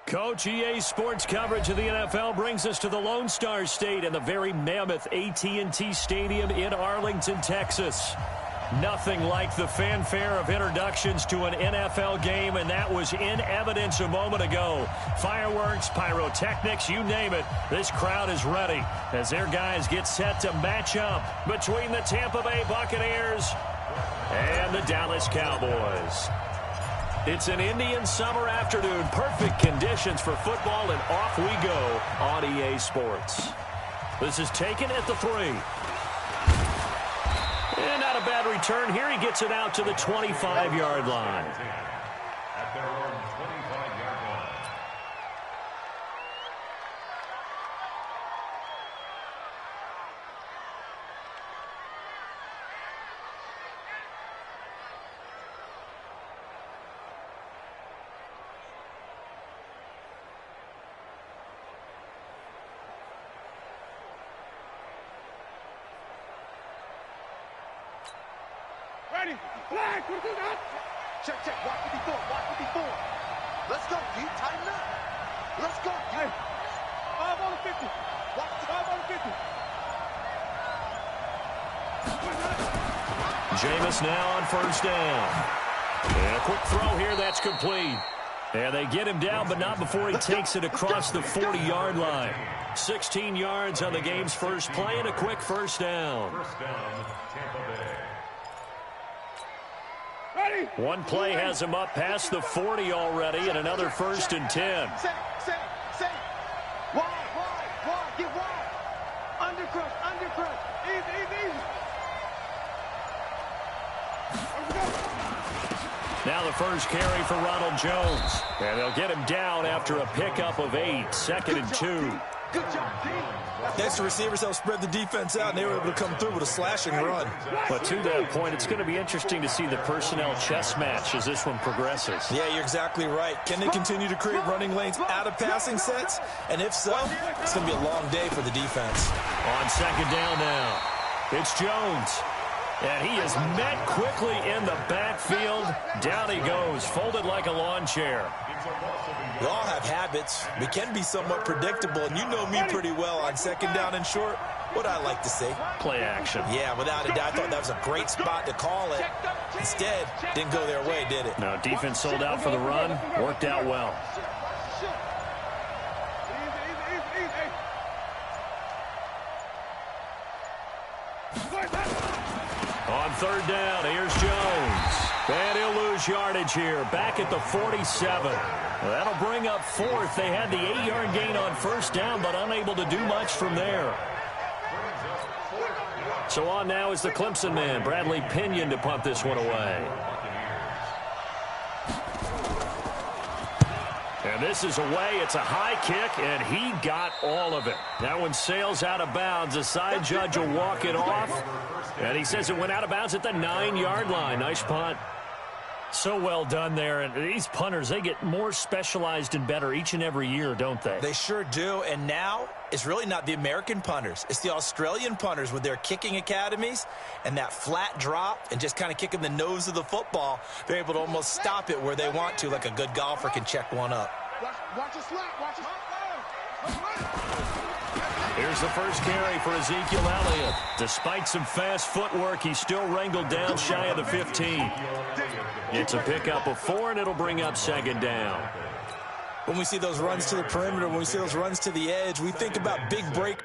Coach, EA Sports coverage of the NFL brings us to the Lone Star State and the very mammoth AT&T Stadium in Arlington, Texas. Nothing like the fanfare of introductions to an NFL game, and that was in evidence a moment ago. Fireworks, pyrotechnics, you name it. This crowd is ready as their guys get set to match up between the Tampa Bay Buccaneers and the Dallas Cowboys. It's an Indian summer afternoon. Perfect conditions for football, and off we go on EA Sports. This is taken at the 3. And not a bad return here. He gets it out to the 25-yard line. At their own 25-yard line. Ready, flag, what do you got? Check, check, watch it before. Let's go, D, tighten up. Let's go, D. Hey, 5 on the 50. Watch the 5 on the 50. Jameis now on first down. And a quick throw here, that's complete. And they get him down, but not before he takes it across the 40-yard line. 16 yards on the game's first play and a quick first down. First down, Tampa Bay. One play has him up past the 40 already, and another 1st and 10. Say. Wide, get wide. Undercrush. Easy. Now the first carry for Ronald Jones. And they'll get him down after a pickup of 8, 2nd and 2. Good job, D. Extra receivers helped spread the defense out, and they were able to come through with a slashing run. But to that point, it's going to be interesting to see the personnel chess match as this one progresses. Yeah, you're exactly right. Can they continue to create running lanes out of passing sets? And if so, it's going to be a long day for the defense. On second down now, it's Jones. And he is met quickly in the backfield. Down he goes, folded like a lawn chair. We all have habits. We can be somewhat predictable, and you know me pretty well on second down and short. What I like to say? Play action. Yeah, without a doubt, I thought that was a great spot to call it. Instead, didn't go their way, did it? No, defense sold out for the run. Worked out well. On third down, here's Jones. And he'll lose yardage here, back at the 47. That'll bring up 4th. They had the 8-yard gain on first down, but unable to do much from there. So on now is the Clemson man, Bradley Pinion, to punt this one away. And this is away. It's a high kick, and he got all of it. That one sails out of bounds. The side judge will walk it off. And he says it went out of bounds at the 9-yard line. Nice punt. So well done there. And these punters, they get more specialized and better each and every year, don't they? They sure do. And now it's really not the American punters. It's the Australian punters with their kicking academies and that flat drop and just kind of kicking the nose of the football. They're able to almost stop it where they want to, like a good golfer can check one up. Watch your slap. Watch your slap. Here's the first carry for Ezekiel Elliott. Despite some fast footwork, he's still wrangled down shy of the 15. It's a pickup of 4, and it'll bring up second down. When we see those runs to the perimeter, when we see those runs to the edge, we think about big break.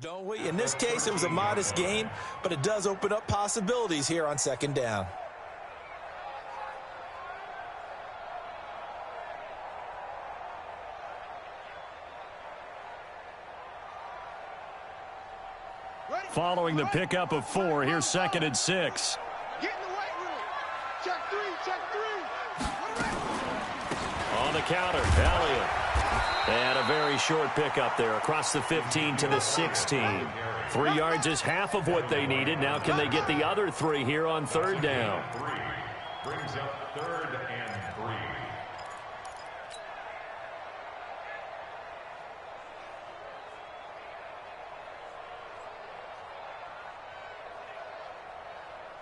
Don't we? In this case, it was a modest gain, but it does open up possibilities here on second down. Following the pickup of 4, here's 2nd and 6. Get in the weight room. Check 3, check 3. On the counter, Elliott. And a very short pickup there across the 15 to the 16. 3 yards is half of what they needed. Now can they get the other 3 here on 3rd down? Brings up 3rd and 3.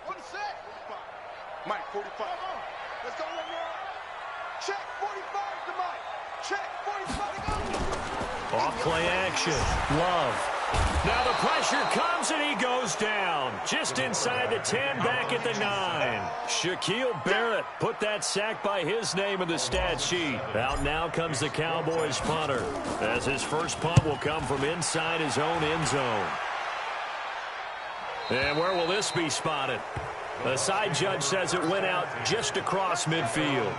One set. Mike, 45. Let's go, Leroy. Check 45 to Mike. Check 45 to go. Off play action. Love. Now the pressure comes and he goes down. Just inside the 10, back at the 9. Shaquille Barrett put that sack by his name in the stat sheet. Out now comes the Cowboys punter, as his first punt will come from inside his own end zone. And where will this be spotted? The side judge says it went out just across midfield.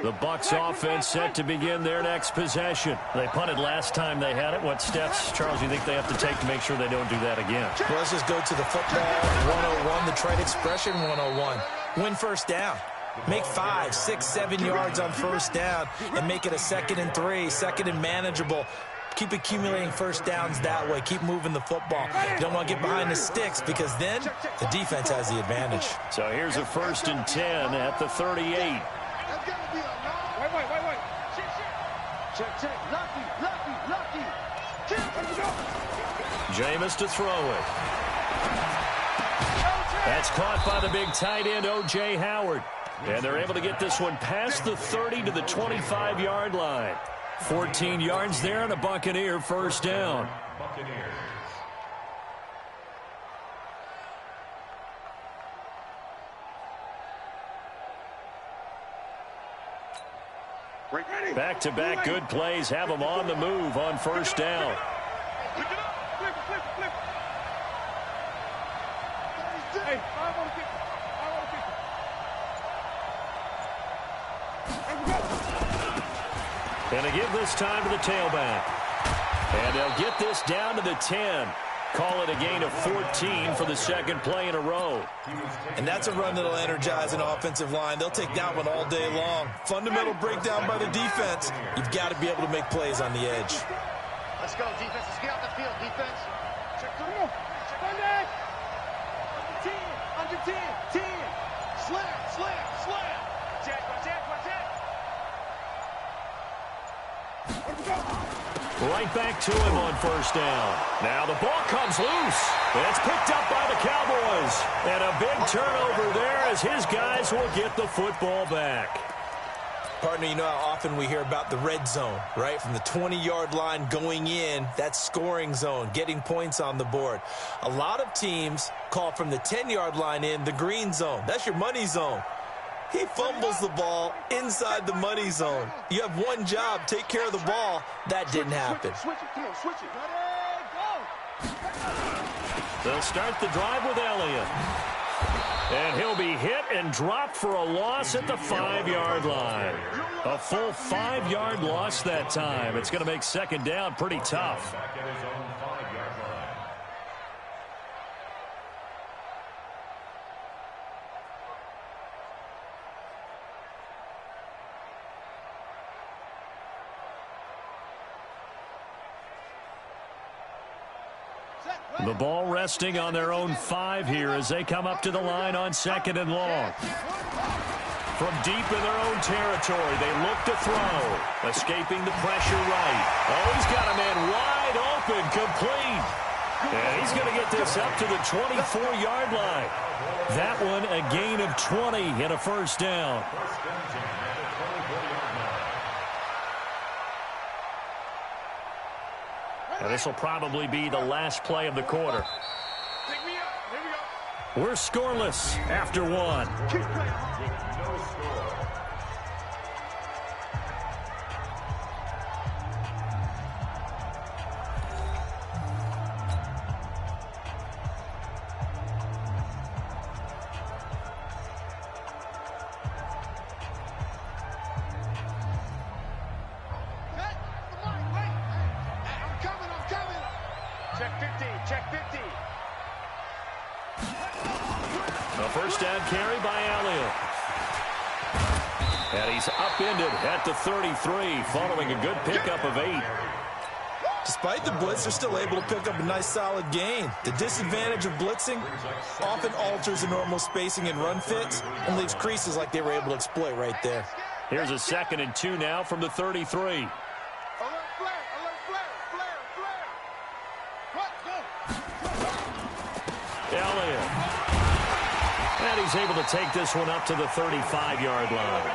The Bucs offense set to begin their next possession. They punted last time they had it. What steps, Charles, you think they have to take to make sure they don't do that again? Well, let's just go to the football 101, the trade expression 101. Win first down. Make 5, 6, 7 yards on first down and make it a 2nd and 3, 2nd and manageable. Keep accumulating first downs that way. Keep moving the football. You don't want to get behind the sticks because then the defense has the advantage. So here's a 1st and 10 at the 38. Wait. Check. Lucky. Jameis to throw it. That's caught by the big tight end, O.J. Howard. And they're able to get this one past the 30 to the 25-yard line. 14 yards there and a Buccaneer first down. Buccaneers. Back-to-back good plays have them on the move on first down. Flip it. Hey, And they give this time to the tailback. And they'll get this down to the 10. Call it a gain of 14 for the 2nd play in a row. And that's a run that'll energize an offensive line. They'll take that one all day long. Fundamental breakdown by the defense. You've got to be able to make plays on the edge. let's go, defense. Let's get off the field, defense. Check 3. Under 10. Slam. Check. Right back to him on first down. Now the ball comes loose. It's picked up by the Cowboys. And a big turnover there as his guys will get the football back. Partner, you know how often we hear about the red zone, right? From the 20-yard line going in, that's scoring zone, getting points on the board. A lot of teams call from the 10-yard line in the green zone. That's your money zone. He fumbles the ball inside the money zone. You have one job, take care of the ball. That didn't happen. Switch it. They'll start the drive with Elliott. And he'll be hit and dropped for a loss at the 5-yard line. A full 5-yard loss that time. It's going to make second down pretty tough. Back at his own 5-yard line. The ball resting on their own 5 here as they come up to the line on 2nd and long. From deep in their own territory, they look to throw. Escaping the pressure right. Oh, he's got a man wide open, complete. And he's going to get this up to the 24-yard line. That one a gain of 20 and a first down. And this will probably be the last play of the quarter. Pick me up. Here we go. We're scoreless after one. Keep playing. No score. A first down carry by Elliott. And he's upended at the 33 following a good pickup of 8. Despite the blitz, they're still able to pick up a nice solid gain. The disadvantage of blitzing often alters the normal spacing and run fits and leaves creases like they were able to exploit right there. Here's a 2nd and 2 now from the 33. Elliott. And he's able to take this one up to the 35-yard line.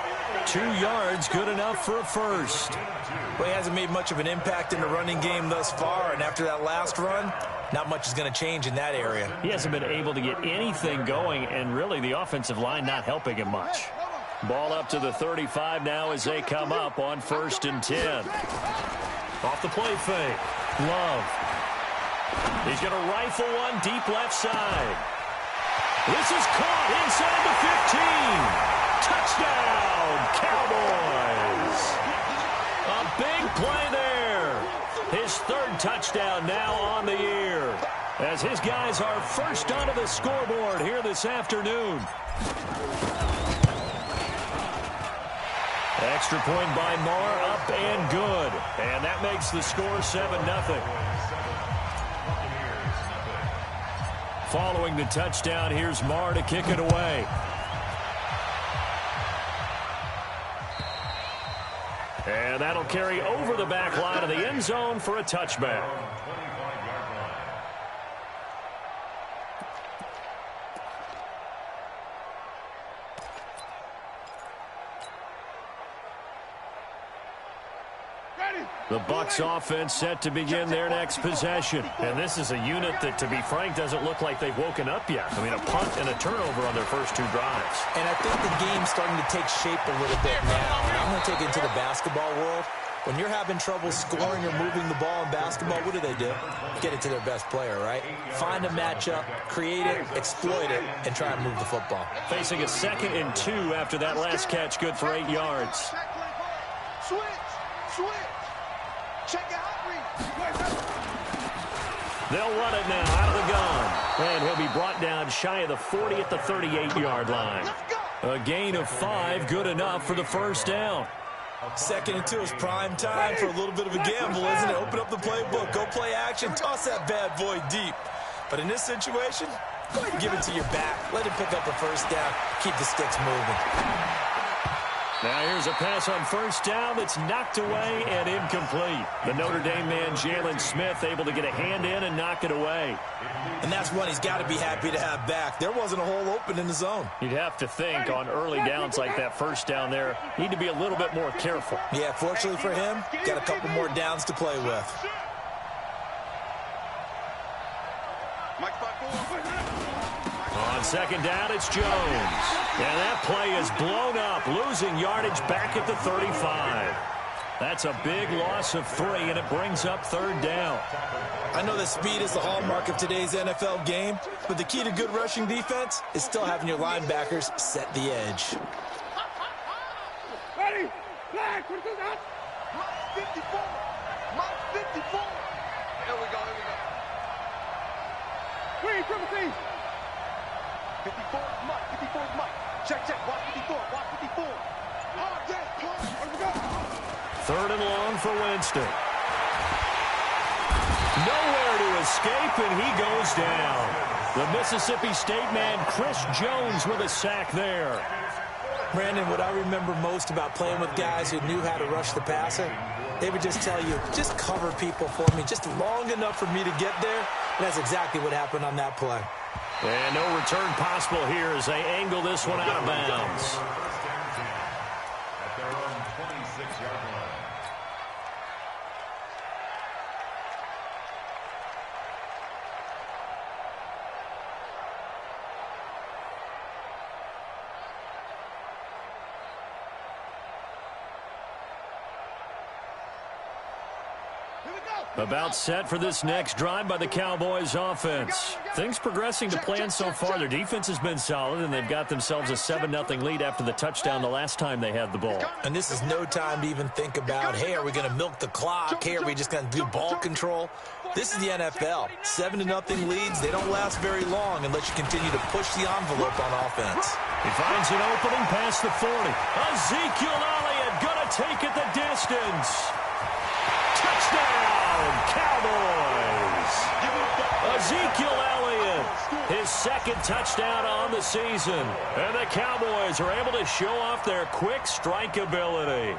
2 yards, good enough for a first. Well, he hasn't made much of an impact in the running game thus far, and after that last run, not much is going to change in that area. He hasn't been able to get anything going, and really the offensive line not helping him much. Ball up to the 35 now as they come up on 1st and 10. Off the play fake. Love. He's going to rifle one deep left side. This is caught inside the 15. Touchdown, Cowboys. A big play there. His 3rd touchdown now on the year, as his guys are first onto the scoreboard here this afternoon. Extra point by Marr, up and good. And that makes the score 7-0. Following the touchdown, here's Marr to kick it away. And that'll carry over the back line of the end zone for a touchback. The Bucs offense set to begin their next possession. And this is a unit that, to be frank, doesn't look like they've woken up yet. I mean, a punt and a turnover on their first 2 drives. And I think the game's starting to take shape a little bit now. And I'm going to take it into the basketball world. When you're having trouble scoring or moving the ball in basketball, what do? Get it to their best player, right? Find a matchup, create it, exploit it, and try and move the football. Facing a 2nd and 2 after that last catch, good for 8 yards. Switch. Check out. They'll run it now out of the gun. And he'll be brought down shy of the 40 at the 38-yard line. A gain of 5, good enough for the first down. 2nd and 2 is prime time for a little bit of a gamble, isn't it? Open up the playbook, go play action, toss that bad boy deep. But in this situation, go ahead and give it to your back. Let him pick up a first down, keep the sticks moving. Now here's a pass on first down that's knocked away and incomplete. The Notre Dame man, Jalen Smith, able to get a hand in and knock it away. And that's one he's got to be happy to have back. There wasn't a hole open in the zone. You'd have to think on early downs like that first down there, need to be a little bit more careful. Yeah, fortunately for him, got a couple more downs to play with. On 2nd down, it's Jones. And that play is blown up, losing yardage back at the 35. That's a big loss of 3, and it brings up 3rd down. I know that speed is the hallmark of today's NFL game, but the key to good rushing defense is still having your linebackers set the edge. Ready? Flag. What is that? Mike 54. Mike 54. Here we go. Wait, triple T. 54 is Mike. 54 is Mike. Check. Watch 54. Watch 54. Oh, yes. Where we go? 3rd and long for Winston. Nowhere to escape, and he goes down. The Mississippi State man, Chris Jones, with a sack there. Brandon, what I remember most about playing with guys who knew how to rush the passer, they would just tell you, just cover people for me, just long enough for me to get there. And that's exactly what happened on that play. And no return possible here as they angle this one out of bounds. At their own 26-yard line. About set for this next drive by the Cowboys offense. Things progressing to plan so far. Their defense has been solid, and they've got themselves a 7-0 lead after the touchdown the last time they had the ball. And this is no time to even think about, hey, are we going to milk the clock? Hey, are we just going to do ball control? This is the NFL. 7-0 leads, they don't last very long unless you continue to push the envelope on offense. He finds an opening past the 40. Ezekiel Elliott going to take it the distance. Touchdown, Cowboys! Ezekiel Elliott, his second touchdown on the season. And the Cowboys are able to show off their quick strike ability.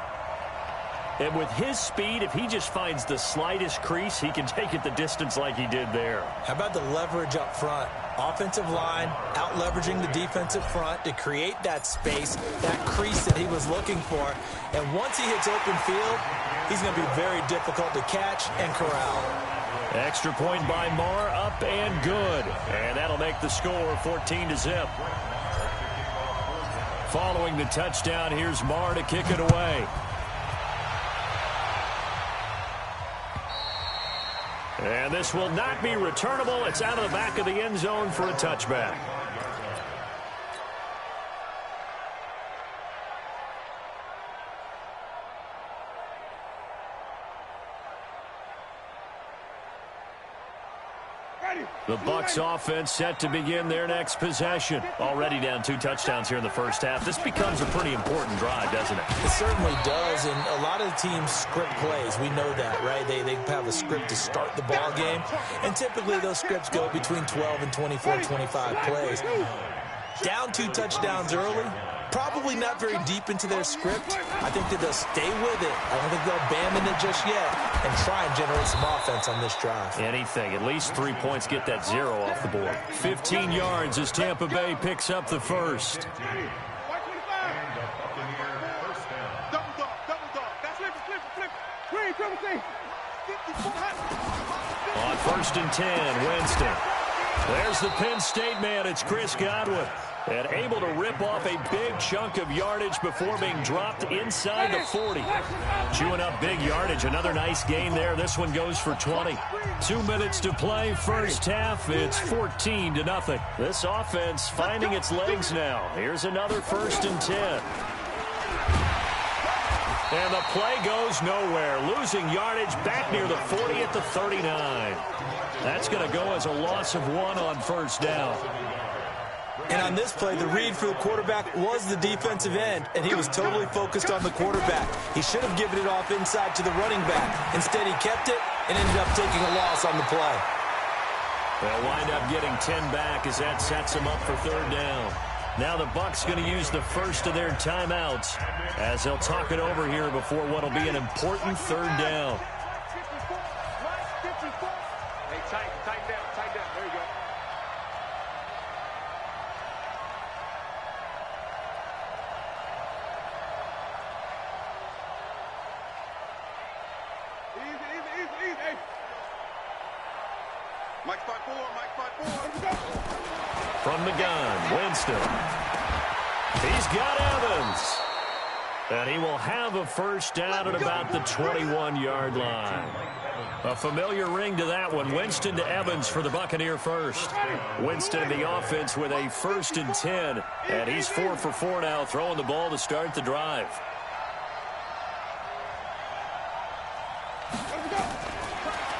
And with his speed, if he just finds the slightest crease, he can take it the distance like he did there. How about the leverage up front? Offensive line out-leveraging the defensive front to create that space, that crease that he was looking for. And once he hits open field, he's going to be very difficult to catch and corral. Extra point by Marr, up and good. And that'll make the score 14-0. Following the touchdown, here's Marr to kick it away. And this will not be returnable. It's out of the back of the end zone for a touchback. The Bucs offense set to begin their next possession. Already down 2 touchdowns here in the first half. This becomes a pretty important drive, doesn't it? It certainly does, and a lot of the teams script plays. We know that, right? They have a script to start the ball game, and typically those scripts go between 12 and 24, 25 plays. Down 2 touchdowns early, probably not very deep into their script. I think that they'll stay with it. I don't think they'll abandon it just yet and try and generate some offense on this drive. Anything. At least 3 points, get that 0 off the board. 15 yards as Tampa Bay picks up the first. On 1st and 10, Winston. There's the Penn State man. It's Chris Godwin. And able to rip off a big chunk of yardage before being dropped inside the 40. Chewing up big yardage. Another nice gain there. This one goes for 20. 2 minutes to play. First half. It's 14-0. This offense finding its legs now. Here's another 1st and 10. And the play goes nowhere. Losing yardage back near the 40 at the 39. That's going to go as a loss of 1 on 1st down. And on this play, the read for the quarterback was the defensive end, and he was totally focused on the quarterback. He should have given it off inside to the running back. Instead, he kept it and ended up taking a loss on the play. They'll wind up getting 10 back as that sets them up for 3rd down. Now the Bucs going to use the first of their timeouts as they'll talk it over here before what will be an important 3rd down. Hey, tighten down. There you go. Easy. Hey. Mike spot 4. From the gun, Winston. He's got Evans. And he will have a 1st down at about the 21-yard line. A familiar ring to that one. Winston to Evans for the Buccaneer first. Winston in the offense with a 1st and 10. And he's 4 for 4 now, throwing the ball to start the drive.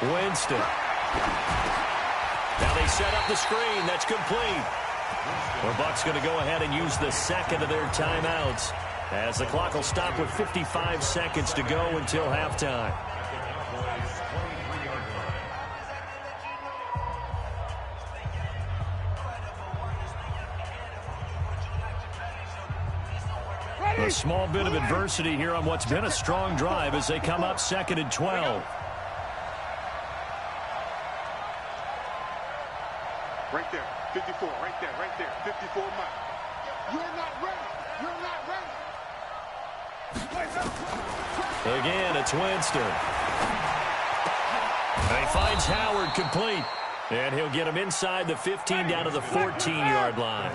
Winston. Now they set up the screen. That's complete. The Bucs going to go ahead and use the second of their timeouts as the clock will stop with 55 seconds to go until halftime. A small bit of adversity here on what's been a strong drive as they come up 2nd and 12. Right there. 54. Right there. 54 Mike. You're not ready. Again, it's Winston. And he finds Howard complete. And he'll get him inside the 15 down to the 14-yard line.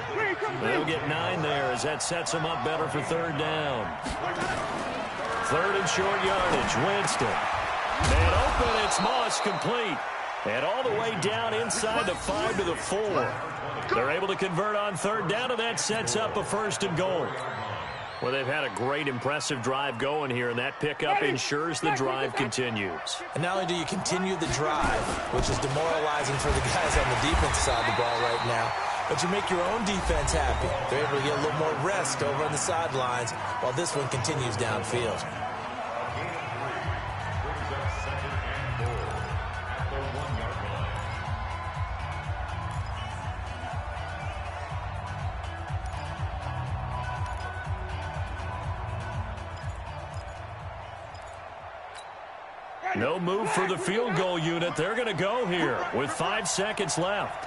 They'll get 9 there as that sets him up better for 3rd down. 3rd and short yardage. Winston. And open, it's Moss, complete. And all the way down inside the 5 to the 4. They're able to convert on third down, and that sets up a 1st and goal. Well, they've had a great, impressive drive going here, and that pickup ensures the drive continues. And not only do you continue the drive, which is demoralizing for the guys on the defensive side of the ball right now, but you make your own defense happy. They're able to get a little more rest over on the sidelines while this one continues downfield. No move for the field goal unit. They're going to go here with 5 seconds left.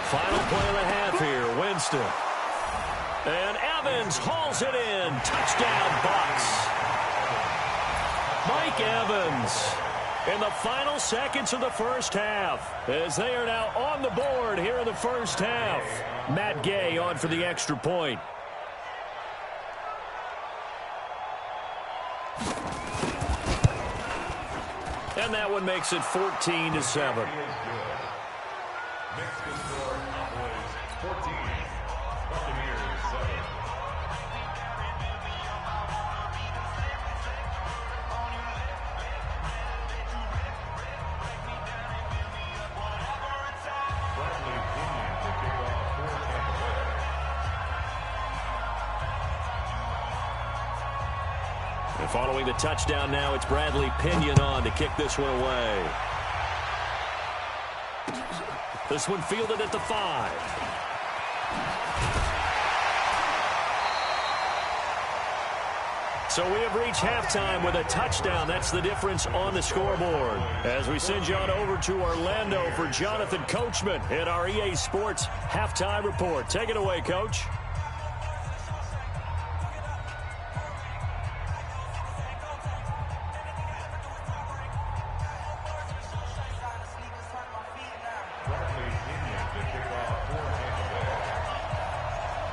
Final play of the half here. Winston. And Evans hauls it in. Touchdown, Bucs. Mike Evans in the final seconds of the first half, as they are now on the board here in the first half. Matt Gay on for the extra point. And that one makes it 14-7. Next to score, Cowboys 14, Buccaneers 7. And following the touchdown now, it's Bradley Pinion on to kick this one away. This one fielded at the 5. So we have reached halftime with a touchdown. That's the difference on the scoreboard. As we send you on over to Orlando for Jonathan Coachman in our EA Sports Halftime Report. Take it away, Coach.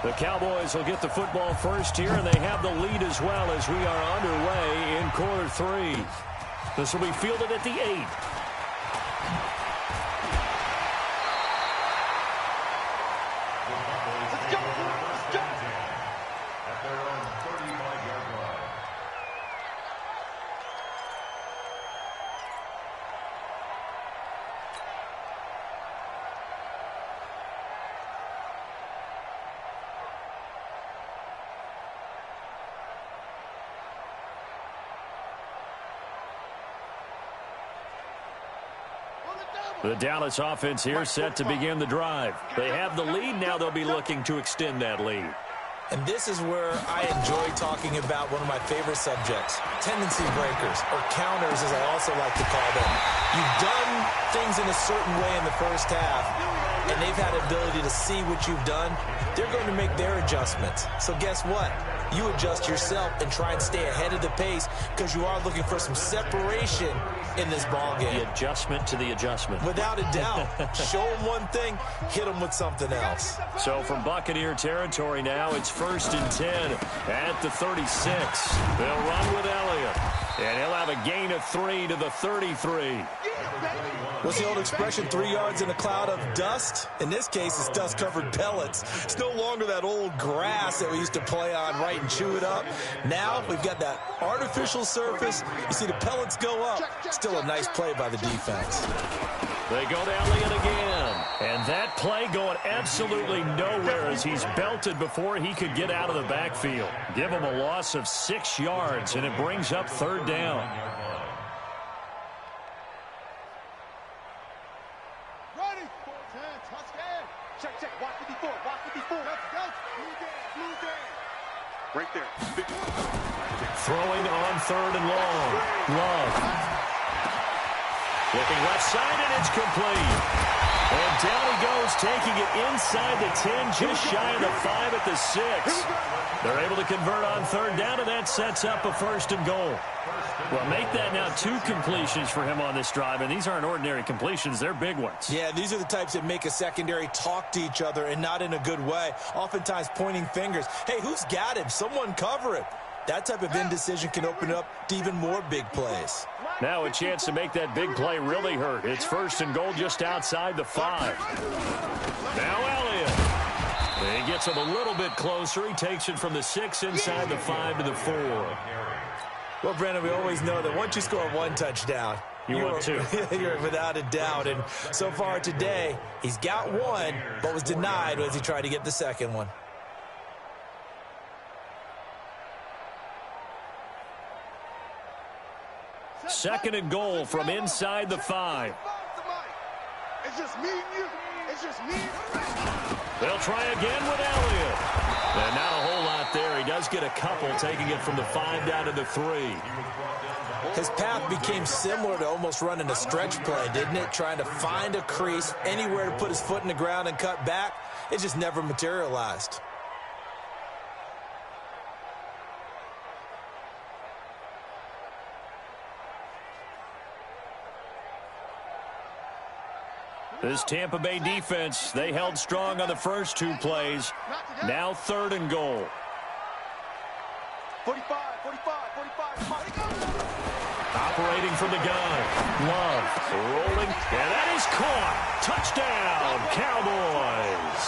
The Cowboys will get the football first here, and they have the lead as well as we are underway in quarter 3. This will be fielded at the 8. At their own 35-yard line. The Dallas offense here set to begin the drive. They have the lead. Now they'll be looking to extend that lead. And this is where I enjoy talking about one of my favorite subjects, tendency breakers, or counters as I also like to call them. You've done things in a certain way in the first half, and they've had the ability to see what you've done. They're going to make their adjustments. So guess what? You adjust yourself and try and stay ahead of the pace because you are looking for some separation in this ball game. The adjustment to the adjustment. Without a doubt. Show them one thing, hit them with something else. So from Buccaneer territory now, it's 1st and 10 at the 36. They'll run with Elliott, and he'll have a gain of 3 to the 33. What's the old expression, 3 yards in a cloud of dust? In this case, it's dust-covered pellets. It's no longer that old grass that we used to play on, right, and chew it up. Now we've got that artificial surface. You see the pellets go up. Still a nice play by the defense. They go to Elliott again. And that play going absolutely nowhere as he's belted before he could get out of the backfield. Give him a loss of 6 yards, and it brings up 3rd down. Right there. Throwing on 3rd and long. Love. Looking left side, and it's complete. And down he goes, taking it inside the 10, just shy of the 5 at the 6. They're able to convert on third down, and that sets up a 1st and goal. Well, make that now 2 completions for him on this drive, and these aren't ordinary completions. They're big ones. Yeah, these are the types that make a secondary talk to each other and not in a good way, oftentimes pointing fingers. Hey, who's got him? Someone cover it. That type of indecision can open up to even more big plays. Now a chance to make that big play really hurt. It's 1st and goal just outside the 5. Now Elliott. He gets him a little bit closer. He takes it from the 6 inside the 5 to the 4. Well, Brandon, we always know that once you score 1 touchdown, you're without a doubt. And so far today, he's got 1, but was denied as he tried to get the 2nd one. Second and goal from inside the 5. It's just me and you. It's just me and you. They'll try again with Elliott. And not a whole lot there. He does get a couple, taking it from the 5 down to the 3. His path became similar to almost running a stretch play, didn't it? Trying to find a crease, anywhere to put his foot in the ground and cut back. It just never materialized. This Tampa Bay defense, they held strong on the first 2 plays. Now 3rd and goal. 45. Operating from the gun. Love rolling. And that is caught. Touchdown, Cowboys.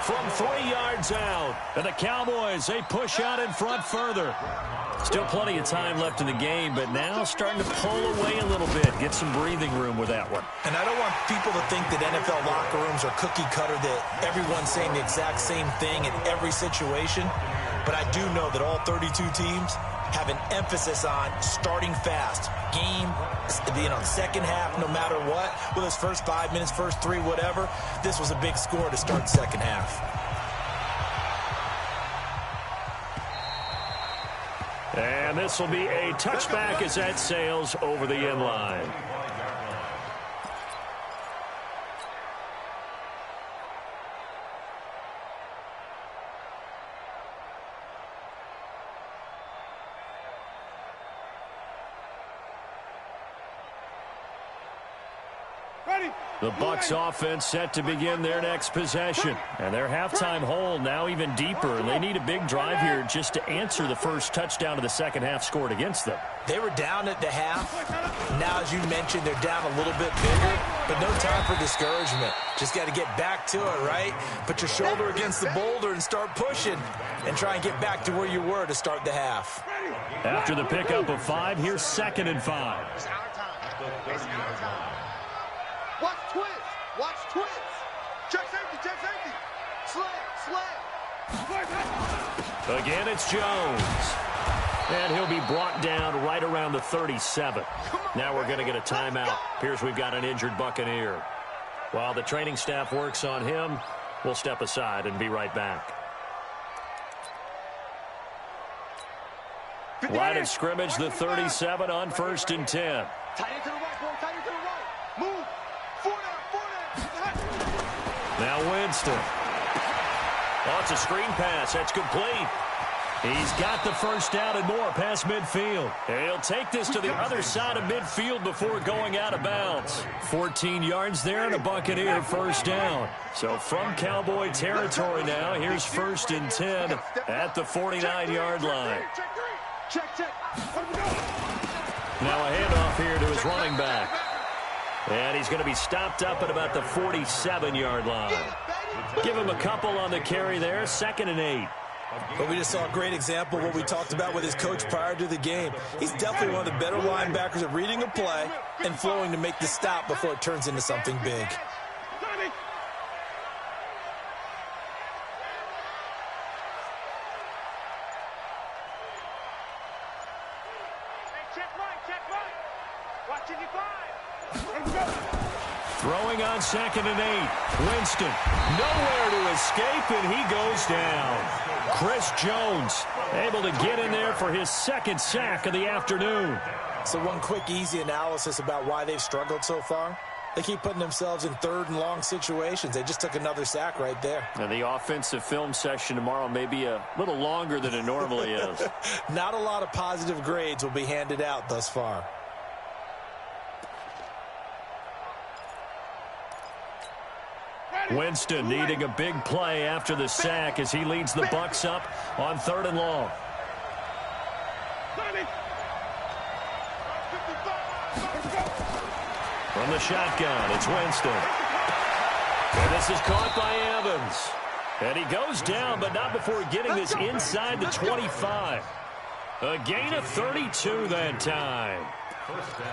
From 3 yards out. And the Cowboys, they push out in front further. Still plenty of time left in the game, but now starting to pull away a little bit. Get some breathing room with that one. And I don't want people to think that NFL locker rooms are cookie cutter, that everyone's saying the exact same thing in every situation. But I do know that all 32 teams have an emphasis on starting fast. Game, second half, no matter what. Whether it's first 5 minutes, first 3, whatever. This was a big score to start second half. And this will be a touchback as that sails over the end line. The Bucs offense set to begin their next possession. And their halftime hole now even deeper. And they need a big drive here just to answer the first touchdown of the second half scored against them. They were down at the half. Now, as you mentioned, they're down a little bit bigger. But no time for discouragement. Just got to get back to it, right? Put your shoulder against the boulder and start pushing. And try and get back to where you were to start the half. After the pickup of 5, here's 2nd and 5. It's our time. It's our time. Watch twist. Watch twist. Check safety. Check safety. Slam. Again, it's Jones. And he'll be brought down right around the 37. Now we're going to get a timeout. Appears we've got an injured Buccaneer. While the training staff works on him, we'll step aside and be right back. Line of scrimmage, the 37 on 1st and 10. Tight end to the right, boy. Tight end to the right. Move. 4 down. Now Winston. Oh, it's a screen pass. That's complete. He's got the first down and more past midfield. He'll take this to the other side of midfield before going out of bounds. 14 yards there and a Buccaneer first down. So from Cowboy territory now, here's 1st and 10 at the 49-yard line. Check. Now a handoff here to his running back. And he's going to be stopped up at about the 47-yard line. Give him a couple on the carry there, 2nd and 8. But we just saw a great example of what we talked about with his coach prior to the game. He's definitely one of the better linebackers at reading a play and flowing to make the stop before it turns into something big. Throwing on 2nd and 8. Winston, nowhere to escape, and he goes down. Chris Jones able to get in there for his 2nd sack of the afternoon. So one quick, easy analysis about why they've struggled so far. They keep putting themselves in third and long situations. They just took another sack right there. And the offensive film session tomorrow may be a little longer than it normally is. Not a lot of positive grades will be handed out thus far. Winston needing a big play after the sack as he leads the Bucs up on 3rd and long. From the shotgun, it's Winston. And this is caught by Evans. And he goes down, but not before getting this inside the 25. A gain of 32 that time.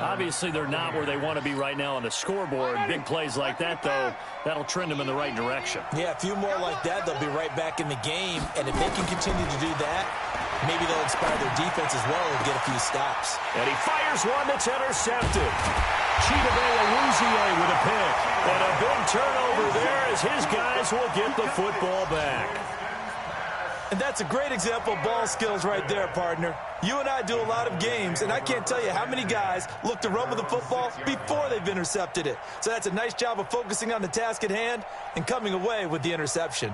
Obviously, they're not where they want to be right now on the scoreboard. Big plays like that, though, that'll trend them in the right direction. Yeah, a few more like that, they'll be right back in the game. And if they can continue to do that, maybe they'll inspire their defense as well and get a few stops. And he fires one that's intercepted. Chidobe with a pick. And a big turnover there as his guys will get the football back. And that's a great example of ball skills right there, partner. You and I do a lot of games, and I can't tell you how many guys look to run with the football before they've intercepted it. So that's a nice job of focusing on the task at hand and coming away with the interception.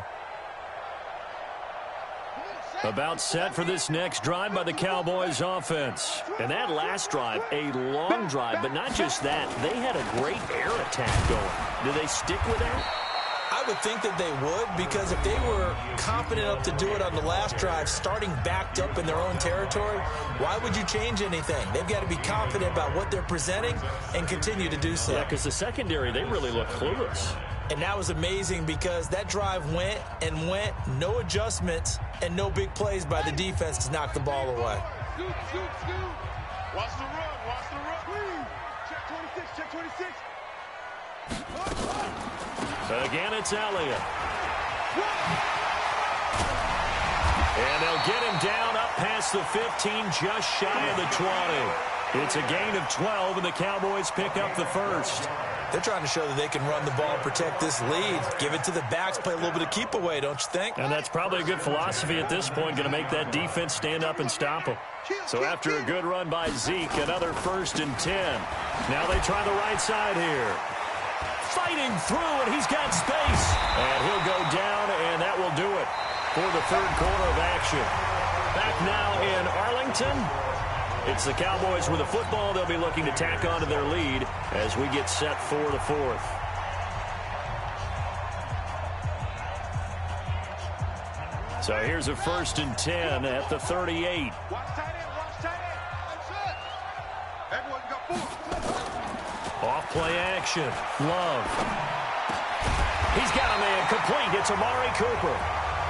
About set for this next drive by the Cowboys offense. And that last drive, a long drive, but not just that. They had a great air attack going. Do they stick with that? I would think that they would, because if they were confident enough to do it on the last drive, starting backed up in their own territory, why would you change anything? They've got to be confident about what they're presenting and continue to do so. Yeah, because the secondary, they really look clueless. And that was amazing because that drive went and went, no adjustments, and no big plays by the defense to knock the ball away. Shoot. Watch the run. Check 26, check 26. Again, it's Elliott. And they'll get him down up past the 15, just shy of the 20. It's a gain of 12, and the Cowboys pick up the first. They're trying to show that they can run the ball and protect this lead. Give it to the backs, play a little bit of keep away, don't you think? And that's probably a good philosophy at this point, going to make that defense stand up and stop them. So after a good run by Zeke, another 1st and 10. Now they try the right side here. Fighting through, and he's got space. And he'll go down, and that will do it for the 3rd quarter of action. Back now in Arlington. It's the Cowboys with the football. They'll be looking to tack on to their lead as we get set for the 4th. So here's a 1st and 10 at the 38. Watch tight end. That's it. Everyone got 4. Off play action. Love. He's got a man complete. It's Amari Cooper.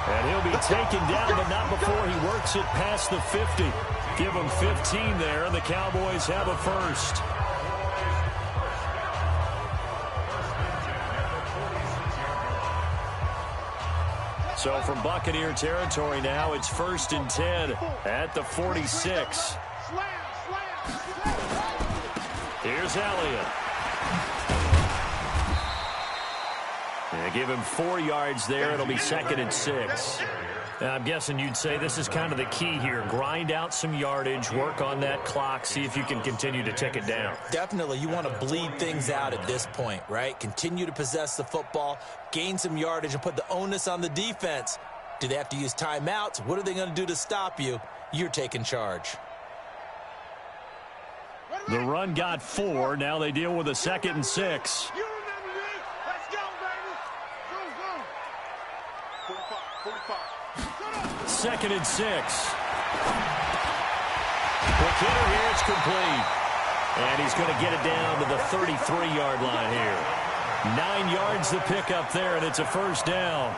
And he'll be taken down, but not before he works it past the 50. Give them 15 there, and the Cowboys have a first. So from Buccaneer territory now, it's 1st and 10 at the 46. Here's Elliott. And give him 4 yards there. It'll be 2nd and 6. Now, I'm guessing you'd say this is kind of the key here. Grind out some yardage, work on that clock, see if you can continue to tick it down. Definitely. You want to bleed things out at this point, right? Continue to possess the football, gain some yardage, and put the onus on the defense. Do they have to use timeouts? What are they going to do to stop you? You're taking charge. The run got 4. Now they deal with a 2nd and 6. You remember me? Let's go, baby. Go. 45. 2nd and 6. Quick hitter here, it's complete. And he's going to get it down to the 33-yard line here. 9 yards to pick up there, and it's a 1st down.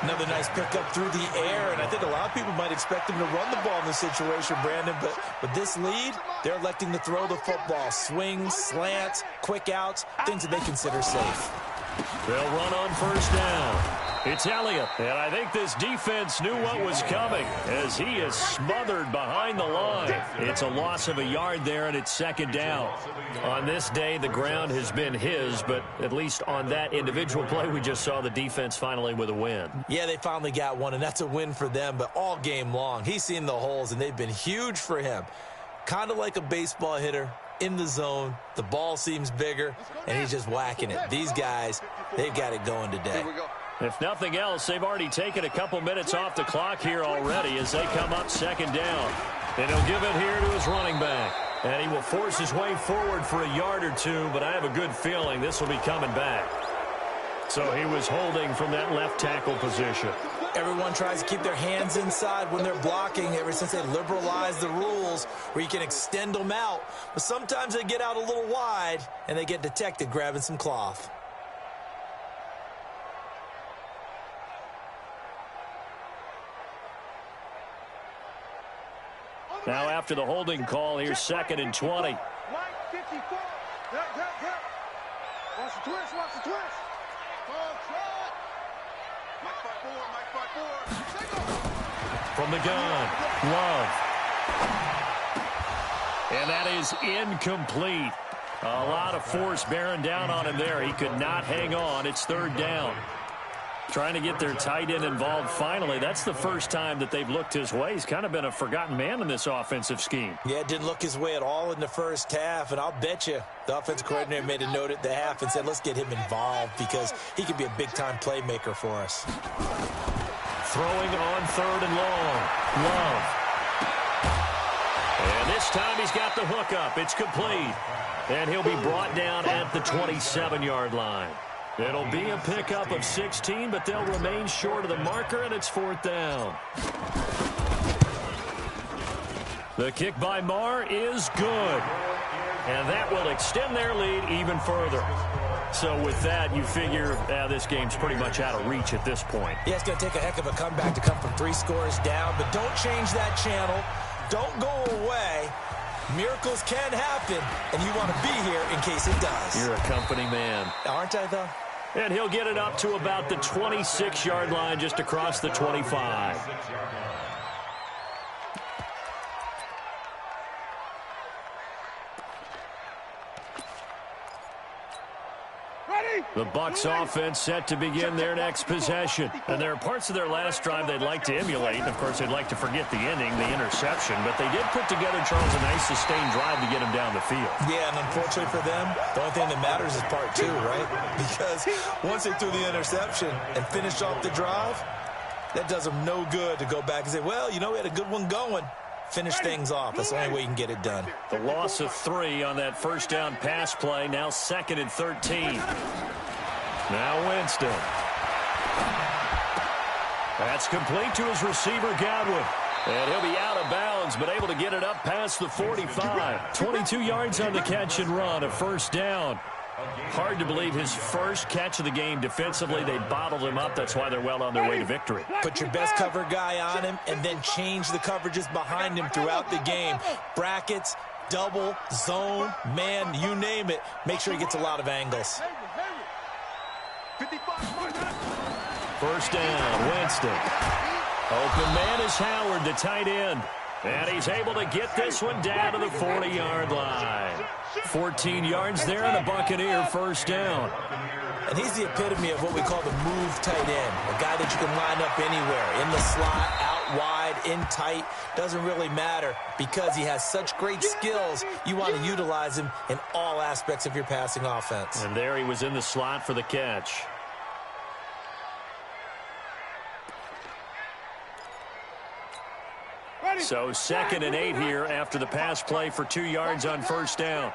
Another nice pickup through the air, and I think a lot of people might expect him to run the ball in this situation, Brandon, but with this lead, they're electing to throw the football. Swings, slants, quick outs, things that they consider safe. They'll run on 1st down. It's Elliott, and I think this defense knew what was coming as he is smothered behind the line. It's a loss of a yard there, and it's 2nd down. On this day, the ground has been his, but at least on that individual play, we just saw the defense finally with a win. Yeah, they finally got one, and that's a win for them, but all game long, he's seen the holes, and they've been huge for him. Kind of like a baseball hitter. in the zone. The ball seems bigger, and he's just whacking it. These guys, they've got it going today. If nothing else, they've already taken a couple minutes off the clock here already as they come up second down. And he'll give it here to his running back. And he will force his way forward for a yard or two, but I have a good feeling this will be coming back. So he was holding from that left tackle position. Everyone tries to keep their hands inside when they're blocking ever since they liberalized the rules where you can extend them out. But sometimes they get out a little wide, and they get detected grabbing some cloth. Now after the holding call, here's 2nd and 20. Mike 54. Watch the twist, watch the twist. Mike 5-4. From the gun, Love. And that is incomplete. A lot of force bearing down on him there. He could not hang on. It's 3rd down. Trying to get their tight end involved finally. That's the first time that they've looked his way. He's kind of been a forgotten man in this offensive scheme. Yeah, it didn't look his way at all in the first half, and I'll bet you the offensive coordinator made a note at the half and said, let's get him involved because he could be a big-time playmaker for us. Throwing on 3rd and long. Love. And this time he's got the hook up. It's complete. And he'll be brought down at the 27-yard line. It'll be a pickup of 16, but they'll remain short of the marker, and it's 4th down. The kick by Marr is good. And that will extend their lead even further. So with that, you figure this game's pretty much out of reach at this point. Yeah, it's going to take a heck of a comeback to come from 3 scores down, but don't change that channel. Don't go away. Miracles can happen, and you want to be here in case it does. You're a company man. Aren't I, though? And he'll get it up to about the 26-yard line, just across the 25. The Bucs offense set to begin their next possession. And there are parts of their last drive they'd like to emulate. Of course, they'd like to forget the ending, the interception. But they did put together, Charles, a nice sustained drive to get him down the field. Yeah, and unfortunately for them, the only thing that matters is part 2, right? Because once they threw the interception and finished off the drive, that does them no good to go back and say, well, you know, we had a good one going. Finish things off. That's the only way you can get it done. The loss of 3 on that first down pass play. Now 2nd and 13. Now Winston. That's complete to his receiver, Godwin. And he'll be out of bounds, but able to get it up past the 45. 22 yards on the catch and run, a 1st down. Hard to believe his first catch of the game defensively. They bottled him up. That's why they're well on their way to victory. Put your best cover guy on him and then change the coverages behind him throughout the game. Brackets, double, zone, man, you name it. Make sure he gets a lot of angles. 1st down, Winston. Open man is Howard, the tight end. And he's able to get this one down to the 40-yard line. 14 yards there and a Buccaneer 1st down. And he's the epitome of what we call the move tight end. A guy that you can line up anywhere. In the slot, out wide, in tight. Doesn't really matter because he has such great skills. You want to utilize him in all aspects of your passing offense. And there he was in the slot for the catch. So 2nd and 8 here after the pass play for 2 yards on 1st down.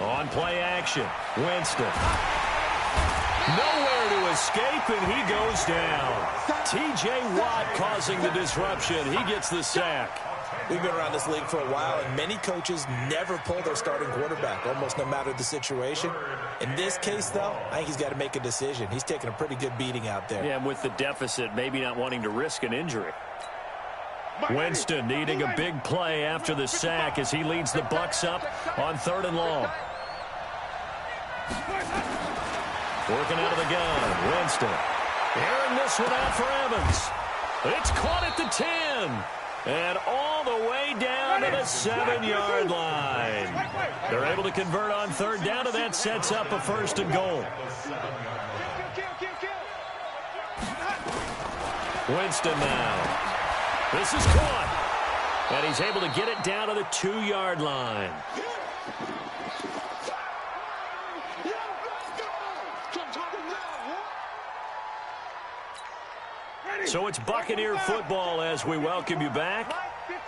On play action, Winston. Nowhere to escape, and he goes down. T.J. Watt causing the disruption. He gets the sack. We've been around this league for a while, and many coaches never pull their starting quarterback, almost no matter the situation. In this case, though, I think he's got to make a decision. He's taking a pretty good beating out there. Yeah, with the deficit, maybe not wanting to risk an injury. Winston needing a big play after the sack as he leads the Bucs up on 3rd and long. Working out of the gun, Winston. Airing this one out for Evans. It's caught at the 10. And all the way down to the 7-yard line. They're able to convert on 3rd down, and that sets up a 1st and goal. Winston now. This is caught. And he's able to get it down to the 2-yard line. So it's Buccaneer football as we welcome you back.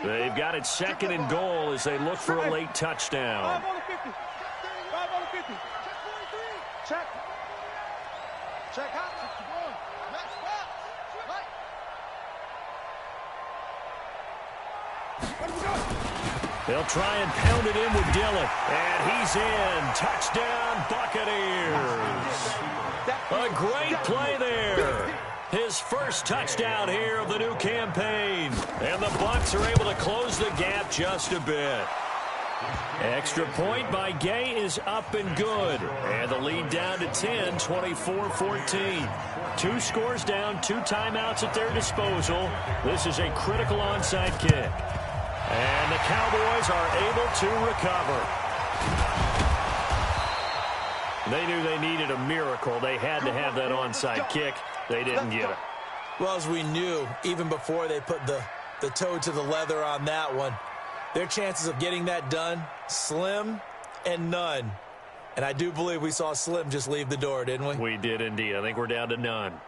They've got it 2nd and goal as they look for a late touchdown. 5 on the 50. 5 on the 50. Check. Check out. Next spot. Right. They'll try and pound it in with Dillon. And he's in. Touchdown, Buccaneers. A great play there. His first touchdown here of the new campaign. And the Bucs are able to close the gap just a bit. Extra point by Gay is up and good. And the lead down to 10, 24-14. 2 scores down, 2 timeouts at their disposal. This is a critical onside kick. And the Cowboys are able to recover. They knew they needed a miracle. They had to have that onside kick. They didn't get it. Well, as we knew, even before they put the toe to the leather on that one, their chances of getting that done, slim and none. And I do believe we saw Slim just leave the door, didn't we? We did indeed. I think we're down to none.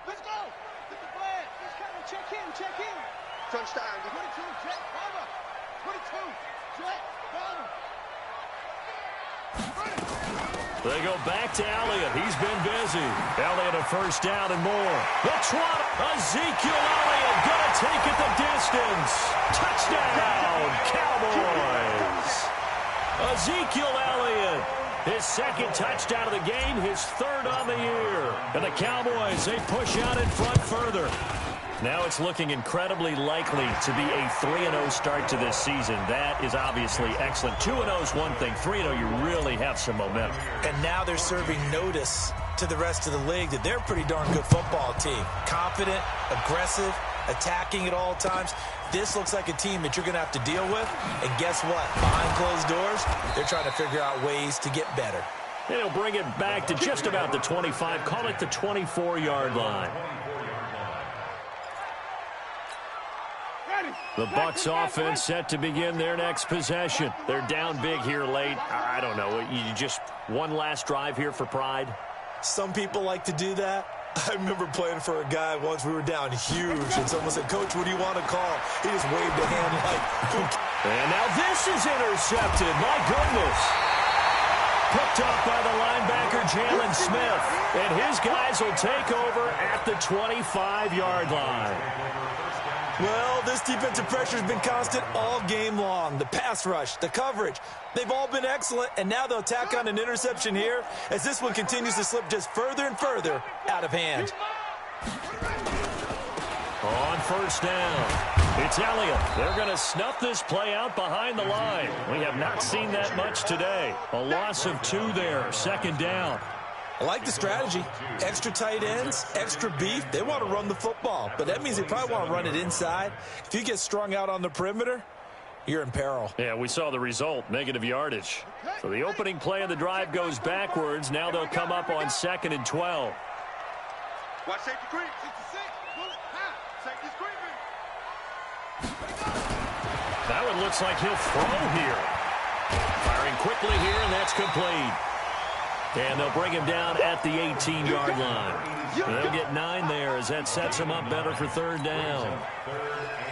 Let's go. Get the flag. Let's kind of check in. Touchdown. 22, Jack Palmer. 22, Jack Palmer. They go back to Elliott. He's been busy. Elliott a first down and more. The trot. Ezekiel Elliott going to take it the distance. Touchdown, Cowboys. Ezekiel Elliott. His 2nd touchdown of the game, his 3rd on the year. And the Cowboys, they push out in front further. Now it's looking incredibly likely to be a 3-0 start to this season. That is obviously excellent. 2-0 is one thing. 3-0, you really have some momentum. And now they're serving notice to the rest of the league that they're a pretty darn good football team. Confident, aggressive, attacking at all times. This looks like a team that you're going to have to deal with. And guess what? Behind closed doors, they're trying to figure out ways to get better. And he'll bring it back to just about the 25. Call it the 24-yard line. The Bucs offense set to begin their next possession. They're down big here late. I don't know. You just one last drive here for pride? Some people like to do that. I remember playing for a guy once. We were down huge, and someone said, "Coach, what do you want to call?" He just waved a hand like... And now this is intercepted. My goodness. Picked off by the linebacker, Jalen Smith. And his guys will take over at the 25-yard line. Well, this defensive pressure has been constant all game long. The pass rush, the coverage, they've all been excellent, and now they'll tack on an interception here as this one continues to slip just further and further out of hand. On first down, it's Elliott. They're going to snuff this play out behind the line. We have not seen that much today. A loss of 2 there, 2nd down. I like the strategy. Extra tight ends, extra beef. They want to run the football, but that means they probably want to run it inside. If you get strung out on the perimeter, you're in peril. Yeah, we saw the result, negative yardage. So the opening play of the drive goes backwards. Now they'll come up on 2nd and 12. Watch safety creep. 66. Safety creeping. That one looks like he'll throw here. Firing quickly here, and that's complete. And they'll bring him down at the 18-yard line. They'll get 9 there as that sets him up better for 3rd down.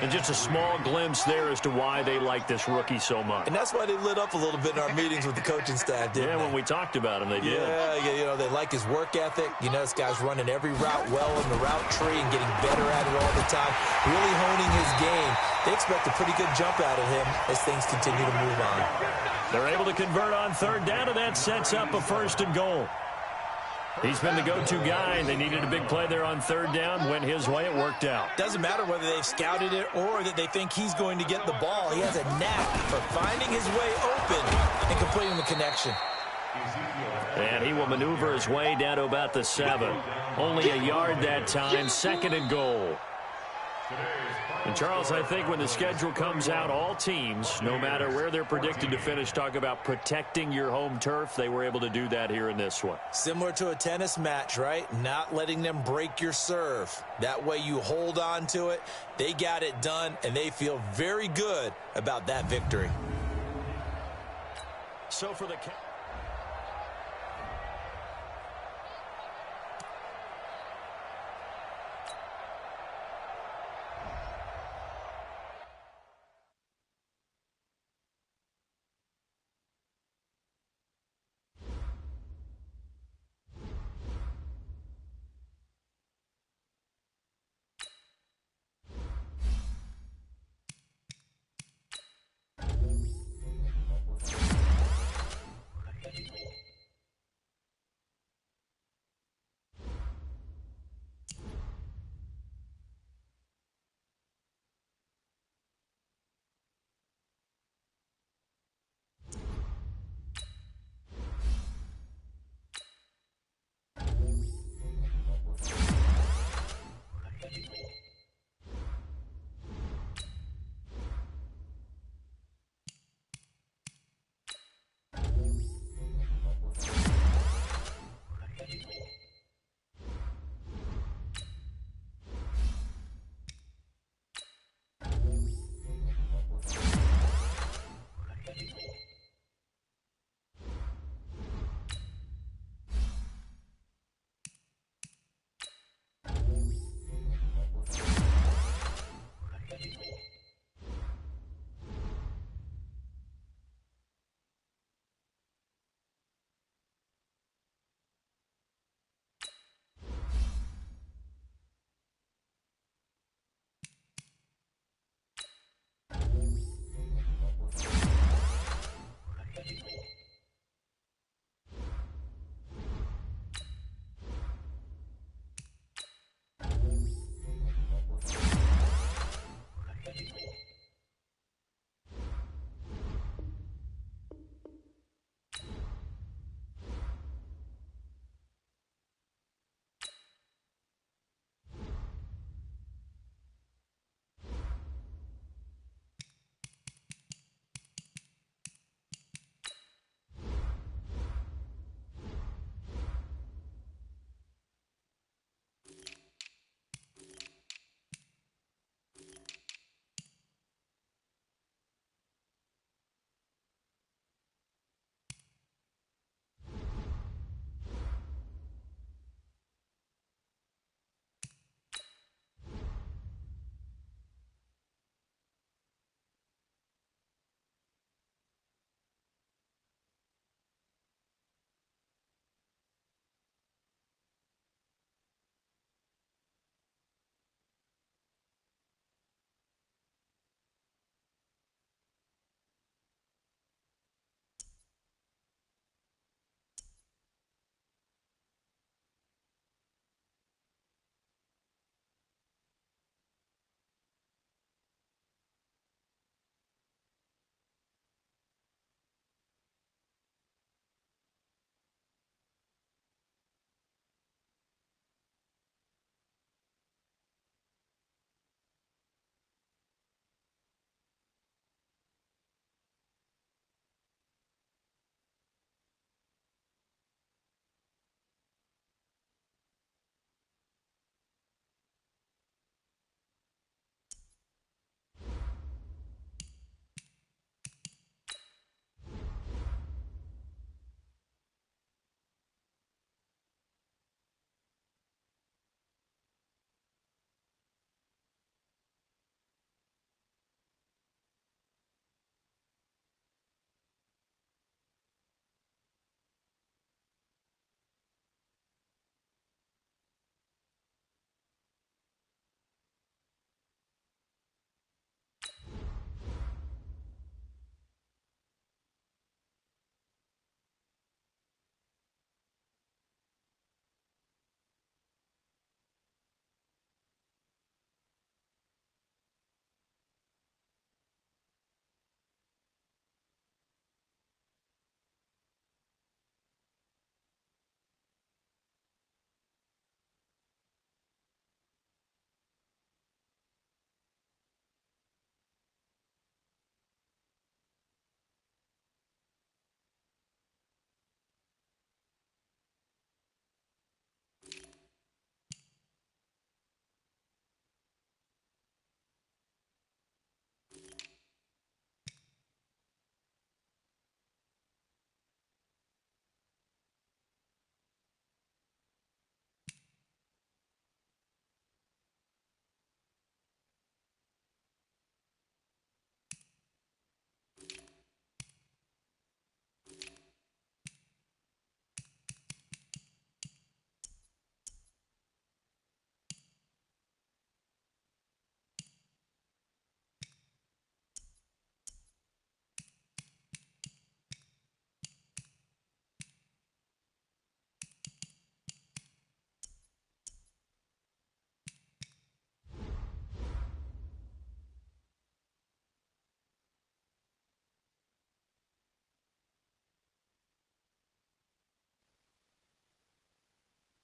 And just a small glimpse there as to why they like this rookie so much. And that's why they lit up a little bit in our meetings with the coaching staff, didn't they? When we talked about him, they did. Yeah, you know, they like his work ethic. You know, this guy's running every route well in the route tree and getting better at it all the time, really honing his game. They expect a pretty good jump out of him as things continue to move on. They're able to convert on 3rd down, and that sets up a 1st and goal. He's been the go-to guy, and they needed a big play there on 3rd down. Went his way, it worked out. Doesn't matter whether they've scouted it or that they think he's going to get the ball. He has a knack for finding his way open and completing the connection. And he will maneuver his way down to about the 7. Only a yard that time, 2nd and goal. And, Charles, I think when the schedule comes out, all teams, no matter where they're predicted to finish, talk about protecting your home turf. They were able to do that here in this one. Similar to a tennis match, right? Not letting them break your serve. That way you hold on to it. They got it done, and they feel very good about that victory. So for the